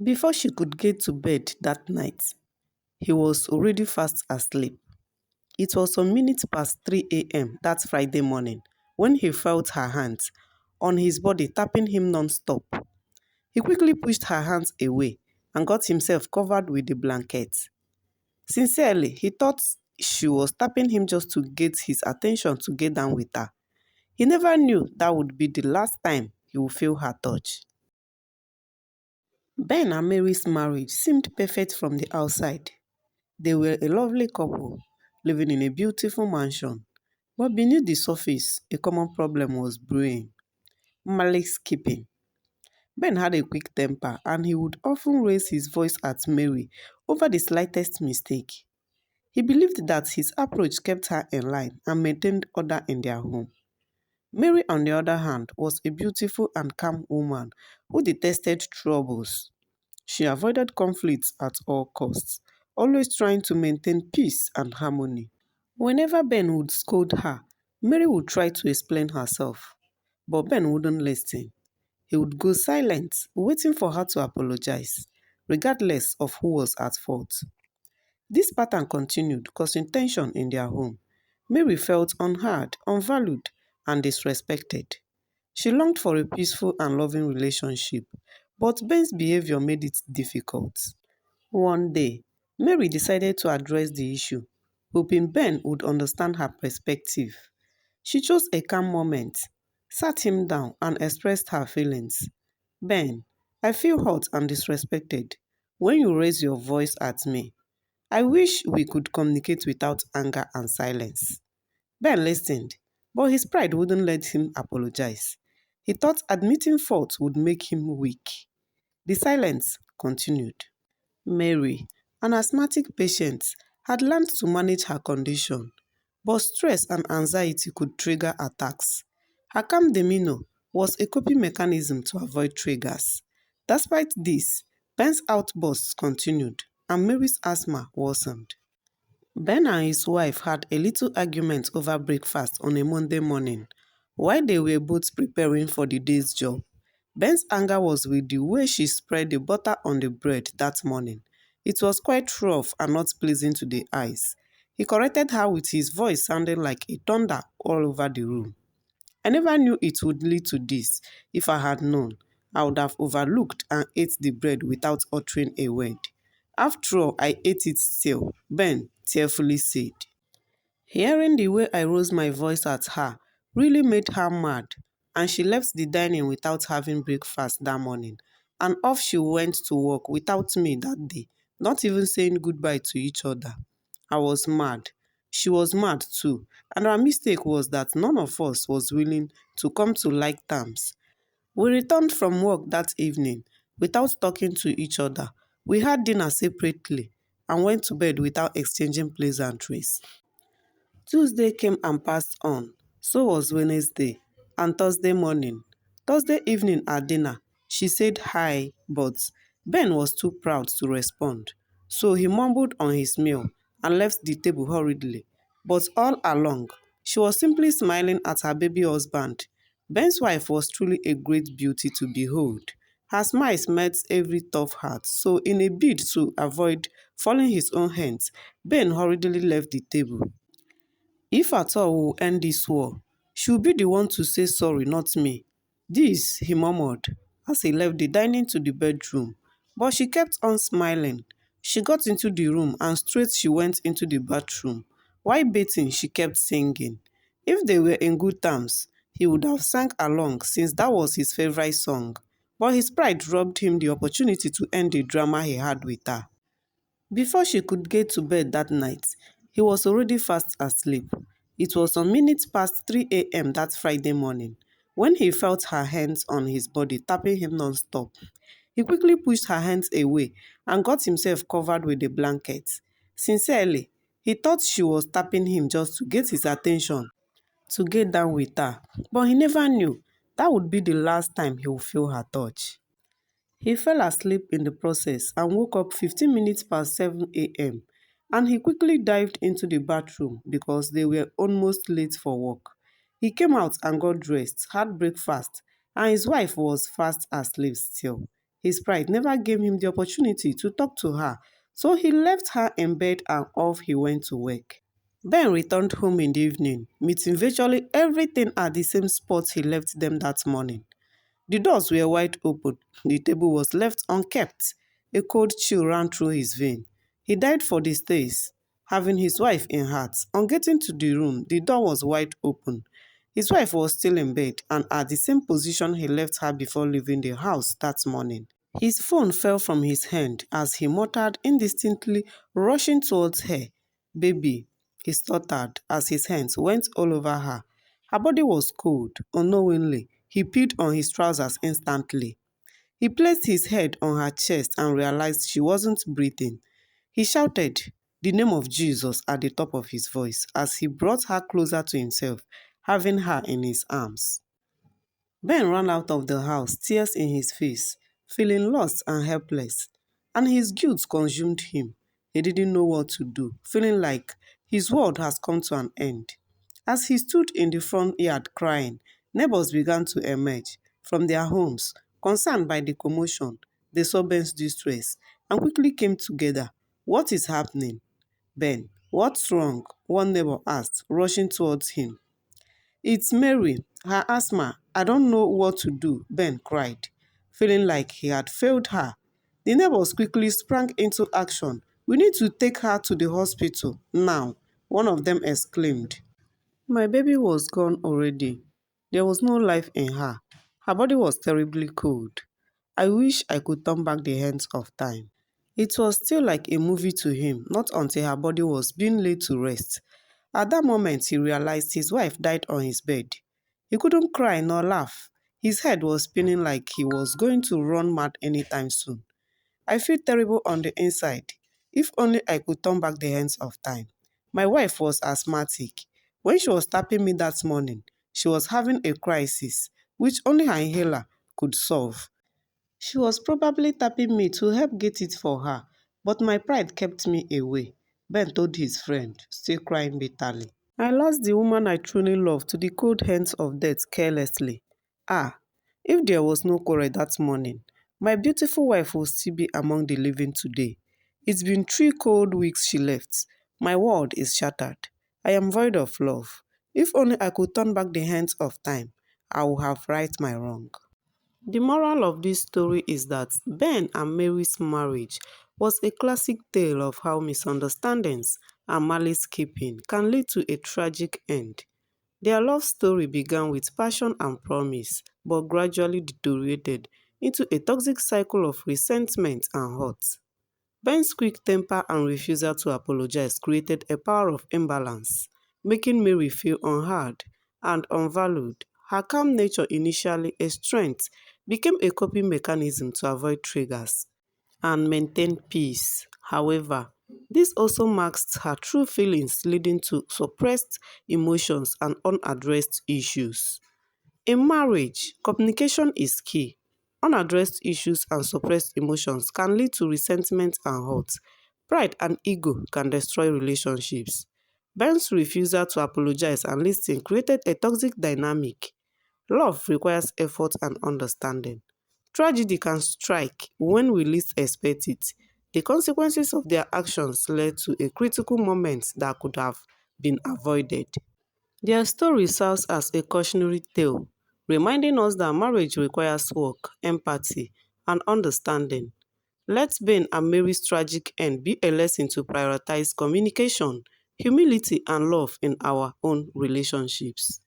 Before she could get to bed that night, he was already fast asleep. It was some minutes past 3 a.m. that Friday morning when he felt her hands on his body tapping him non-stop. He quickly pushed her hands away and got himself covered with the blanket. Sincerely, he thought she was tapping him just to get his attention to get down with her. He never knew that would be the last time he would feel her touch. Ben and Mary's marriage seemed perfect from the outside. They were a lovely couple, living in a beautiful mansion. But beneath the surface, a common problem was brewing: Malik skipping. Ben had a quick temper and he would often raise his voice at Mary over the slightest mistake. He believed that his approach kept her in line and maintained order in their home. Mary, on the other hand, was a beautiful and calm woman who detested troubles. She avoided conflicts at all costs, always trying to maintain peace and harmony. Whenever Ben would scold her, Mary would try to explain herself, but Ben wouldn't listen. He would go silent, waiting for her to apologize, regardless of who was at fault. This pattern continued, causing tension in their home. Mary felt unheard, unvalued, and disrespected. She longed for a peaceful and loving relationship, but Ben's behavior made it difficult. One day, Mary decided to address the issue, hoping Ben would understand her perspective. She chose a calm moment, sat him down, and expressed her feelings. Ben, I feel hurt and disrespected when you raise your voice at me. I wish we could communicate without anger and silence. Ben listened, but his pride wouldn't let him apologize. He thought admitting fault would make him weak. The silence continued. Mary, an asthmatic patient, had learned to manage her condition, but stress and anxiety could trigger attacks. Her calm demeanor was a coping mechanism to avoid triggers. Despite this, Ben's outbursts continued, and Mary's asthma worsened. Ben and his wife had a little argument over breakfast on a Monday morning while they were both preparing for the day's job. Ben's anger was with the way she spread the butter on the bread that morning. It was quite rough and not pleasing to the eyes. He corrected her with his voice sounding like a thunder all over the room. I never knew it would lead to this. If I had known, I would have overlooked and ate the bread without uttering a word. After all, I ate it still, Ben tearfully said. Hearing the way I rose my voice at her really made her mad, and she left the dining without having breakfast that morning, and off she went to work without me that day, not even saying goodbye to each other. I was mad. She was mad too, and our mistake was that none of us was willing to come to like terms. We returned from work that evening without talking to each other. We had dinner separately and went to bed without exchanging pleasantries. Tuesday came and passed on. So was Wednesday and Thursday morning. Thursday evening at dinner, she said hi, but Ben was too proud to respond. So he mumbled on his meal and left the table hurriedly. But all along, she was simply smiling at her baby husband. Ben's wife was truly a great beauty to behold. Her smiles met every tough heart, so in a bid to avoid falling his own hands, Ben hurriedly left the table. If at all we will end this war, she will be the one to say sorry, not me. This, he murmured, as he left the dining to the bedroom. But she kept on smiling. She got into the room and straight she went into the bathroom. While bathing, she kept singing. If they were in good terms, he would have sang along since that was his favorite song. But his pride robbed him the opportunity to end the drama he had with her. Before she could get to bed that night, he was already fast asleep. It was some minutes past 3 a.m. that Friday morning when he felt her hands on his body tapping him non-stop. He quickly pushed her hands away and got himself covered with a blanket. Sincerely, he thought she was tapping him just to get his attention, to get down with her, but he never knew that would be the last time he would feel her touch. He fell asleep in the process and woke up 15 minutes past 7 a.m. and he quickly dived into the bathroom because they were almost late for work. He came out and got dressed, had breakfast, and his wife was fast asleep still. His pride never gave him the opportunity to talk to her, so he left her in bed and off he went to work. Ben returned home in the evening, meeting virtually everything at the same spot he left them that morning. The doors were wide open, the table was left unkept. A cold chill ran through his vein. He died for the stairs, having his wife in heart. On getting to the room, the door was wide open. His wife was still in bed and at the same position he left her before leaving the house that morning. His phone fell from his hand as he muttered indistinctly, rushing towards her. "Baby," he stuttered as his hands went all over her. Her body was cold. Unknowingly, he peeled on his trousers instantly. He placed his head on her chest and realized she wasn't breathing. He shouted the name of Jesus at the top of his voice as he brought her closer to himself, having her in his arms. Ben ran out of the house, tears in his face, feeling lost and helpless, and his guilt consumed him. He didn't know what to do, feeling like his world has come to an end. As he stood in the front yard crying, neighbors began to emerge from their homes, concerned by the commotion. They saw Ben's distress and quickly came together. "What is happening?" "Ben, what's wrong?" one neighbor asked, rushing towards him. "It's Mary, her asthma. I don't know what to do," Ben cried, feeling like he had failed her. The neighbors quickly sprang into action. "We need to take her to the hospital now," one of them exclaimed. "My baby was gone already. There was no life in her. Her body was terribly cold. I wish I could turn back the hands of time." It was still like a movie to him, not until her body was being laid to rest. At that moment, he realized his wife died on his bed. He couldn't cry nor laugh. His head was spinning like he was going to run mad anytime soon. "I feel terrible on the inside. If only I could turn back the hands of time." My wife was asthmatic. When she was tapping me that morning, she was having a crisis, which only her inhaler could solve. She was probably tapping me to help get it for her, but my pride kept me away, Ben told his friend, still crying bitterly. "I lost the woman I truly loved to the cold hands of death carelessly. Ah, if there was no quarrel that morning, my beautiful wife would still be among the living today. It's been 3 cold weeks she left. My world is shattered. I am void of love. If only I could turn back the hands of time, I would have right my wrong." The moral of this story is that Ben and Mary's marriage was a classic tale of how misunderstandings and malice keeping can lead to a tragic end. Their love story began with passion and promise, but gradually deteriorated into a toxic cycle of resentment and hurt. Ben's quick temper and refusal to apologize created a power of imbalance, making Mary feel unheard and unvalued. Her calm nature, initially a strength, became a coping mechanism to avoid triggers and maintain peace. However, this also masked her true feelings, leading to suppressed emotions and unaddressed issues. In marriage, communication is key. Unaddressed issues and suppressed emotions can lead to resentment and hurt. Pride and ego can destroy relationships. Ben's refusal to apologize and listen created a toxic dynamic. Love requires effort and understanding. Tragedy can strike when we least expect it. The consequences of their actions led to a critical moment that could have been avoided. Their story serves as a cautionary tale, reminding us that marriage requires work, empathy, and understanding. Let Ben and Mary's tragic end be a lesson to prioritize communication, humility, and love in our own relationships.